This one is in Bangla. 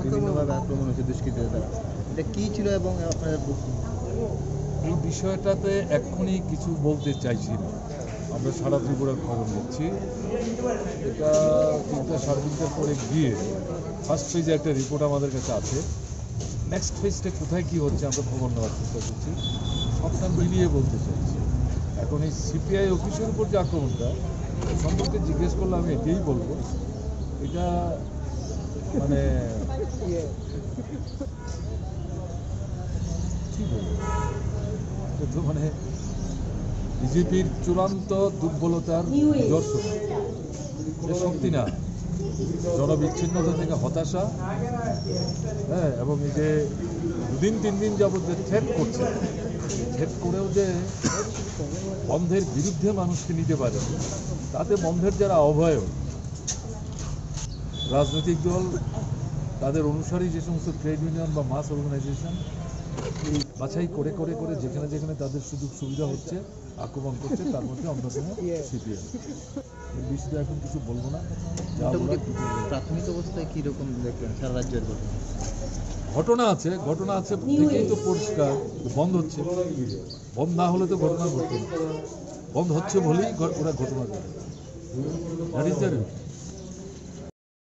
বিভিন্নভাবে আক্রমণ হয়েছে দুষ্কৃতীদের দ্বারা, এটা কি ছিল এবং আপনাদের এই বিষয়টাতে এক্ষুনি কিছু বলতে চাইছি না। আমরা সারা ত্রিপুরার খবর নিচ্ছি। এটা 3টা সাড়ে 3টার পরে গিয়ে ফার্স্ট ফেজে একটা রিপোর্ট আমাদের কাছে আছে। নেক্সট ফেজটা কোথায় কী হচ্ছে আমরা খবর নেওয়ার চেষ্টা করছি, সবটা মিলিয়ে বলতে চাইছি। এখন এই সিপিআই অফিসের উপর যে আক্রমণটা সম্পর্কে জিজ্ঞেস করলে আমি এটাই বলবো, এটা মানে কী বলবো, এটা তো মানে বিজেপির চূড়ান্ত দুর্বলতার নিদর্শন। যে শক্তি না, জনবিচ্ছিন্নতা থেকে হতাশা, হ্যাঁ, এবং এই যে 2-3 দিন যাবত যে থ্রেট করছে, থ্রেট করেও যে বন্ধের বিরুদ্ধে মানুষকে নিতে পারে, তাতে বন্ধের যারা অভয় রাজনৈতিক দল, তাদের অনুসারী যে সমস্ত ট্রেড ইউনিয়ন বা মাস অর্গানাইজেশন, এই বাছাই করে করে করে যেখানে যেখানে তাদের সুযোগ সুবিধা হচ্ছে আক্রমণ করছে, তার মধ্যে অন্যতম সিপিএম। এর বিষয়ে এখন কিছু বলবো না। প্রাথমিক অবস্থায় কীরকম দেখলেন সারা রাজ্যের ঘটনা আছে থেকেই তো পরিষ্কার বন্ধ হচ্ছে। বন্ধ না হলে তো ঘটনা ঘটবে না, বন্ধ হচ্ছে বলেই ওরা ঘটনা ঘটে। That is the